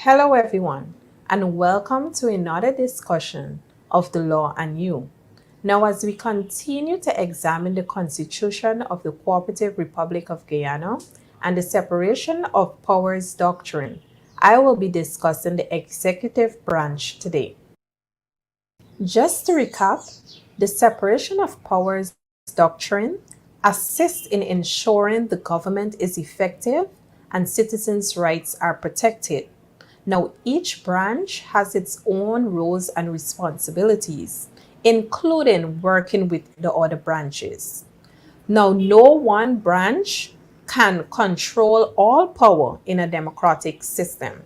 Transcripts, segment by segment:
Hello, everyone, and welcome to another discussion of the law and you. Now, as we continue to examine the Constitution of the Cooperative Republic of Guyana and the separation of powers doctrine, I will be discussing the executive branch today. Just to recap, the separation of powers doctrine assists in ensuring the government is effective and citizens' rights are protected. Now, each branch has its own roles and responsibilities, including working with the other branches. Now, no one branch can control all power in a democratic system.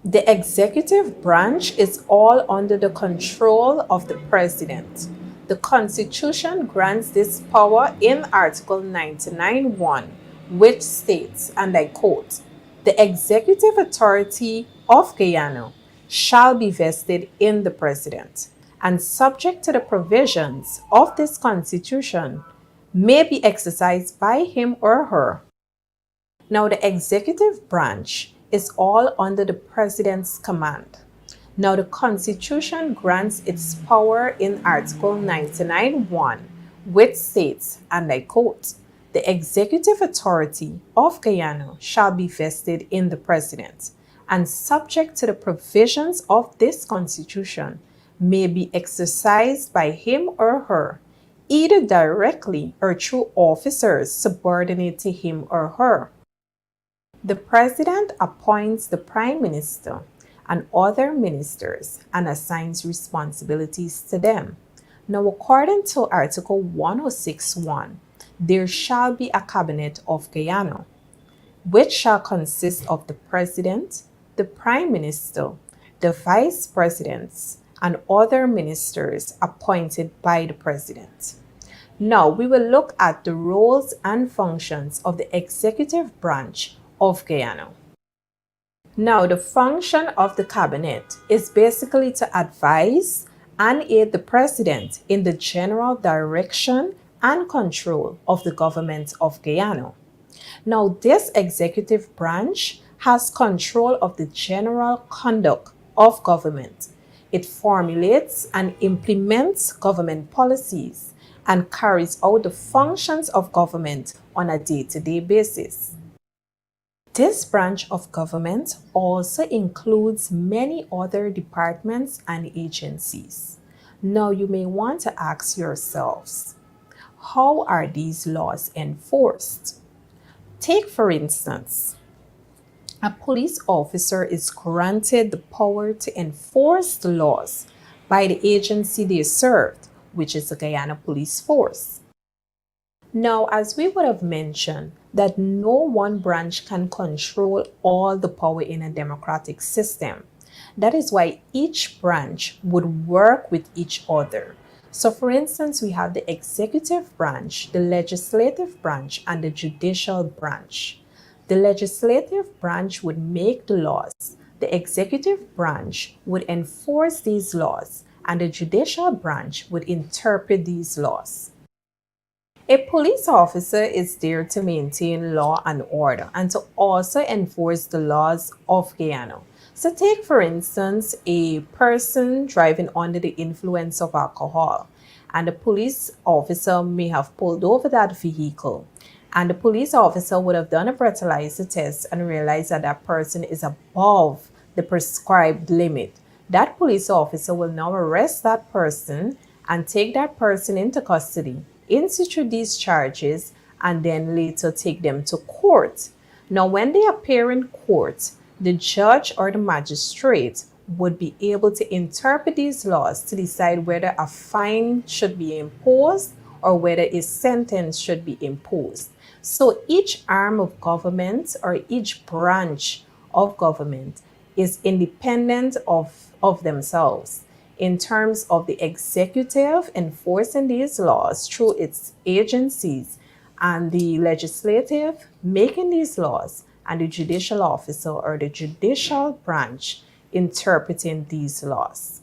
The executive branch is all under the control of the president. The Constitution grants this power in Article 99(1), which states, and I quote, "The executive authority of Guyana shall be vested in the president, and subject to the provisions of this Constitution, may be exercised by him or her." Now, the executive branch is all under the president's command. Now, the Constitution grants its power in Article 99(1), which states, and I quote, "The executive authority of Guyana shall be vested in the president, and subject to the provisions of this Constitution, may be exercised by him or her, either directly or through officers subordinate to him or her." The President appoints the Prime Minister and other ministers and assigns responsibilities to them. Now, according to Article 106(1), there shall be a Cabinet of Guyana, which shall consist of the President, the Prime Minister, the Vice Presidents, and other ministers appointed by the President. Now, we will look at the roles and functions of the executive branch of Guyana. Now, the function of the cabinet is basically to advise and aid the president in the general direction and control of the government of Guyana. Now, this executive branch has control of the general conduct of government. It formulates and implements government policies and carries out the functions of government on a day-to-day basis. This branch of government also includes many other departments and agencies. Now, you may want to ask yourselves, how are these laws enforced? Take, for instance, a police officer is granted the power to enforce the laws by the agency they served, which is the Guyana Police Force. Now, as we would have mentioned, that no one branch can control all the power in a democratic system. That is why each branch would work with each other. So, for instance, we have the executive branch, the legislative branch, and the judicial branch. The legislative branch would make the laws, the executive branch would enforce these laws, and the judicial branch would interpret these laws. A police officer is there to maintain law and order and to also enforce the laws of Guyana. So, take for instance a person driving under the influence of alcohol, and the police officer may have pulled over that vehicle. And the police officer would have done a breathalyzer test and realized that that person is above the prescribed limit. That police officer will now arrest that person and take that person into custody, institute these charges, and then later take them to court. Now, when they appear in court, the judge or the magistrate would be able to interpret these laws to decide whether a fine should be imposed or whether a sentence should be imposed. So each arm of government or each branch of government is independent of themselves in terms of the executive enforcing these laws through its agencies, and the legislative making these laws, and the judicial officer or the judicial branch interpreting these laws.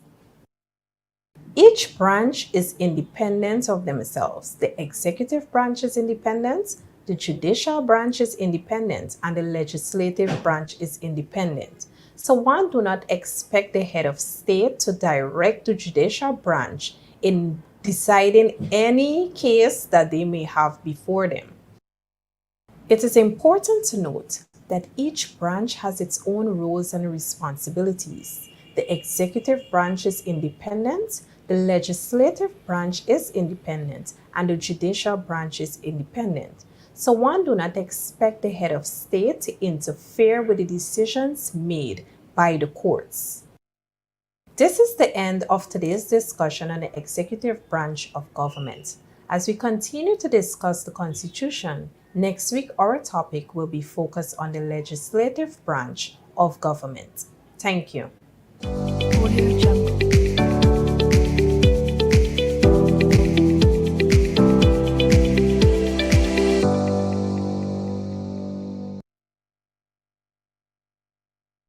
Each branch is independent of themselves. The executive branch is independent, the judicial branch is independent, and the legislative branch is independent. So one do not expect the head of state to direct the judicial branch in deciding any case that they may have before them. It is important to note that each branch has its own roles and responsibilities. The executive branch is independent, the legislative branch is independent, and the judicial branch is independent. So one do not expect the head of state to interfere with the decisions made by the courts. This is the end of today's discussion on the executive branch of government. As we continue to discuss the Constitution, next week our topic will be focused on the legislative branch of government. Thank you.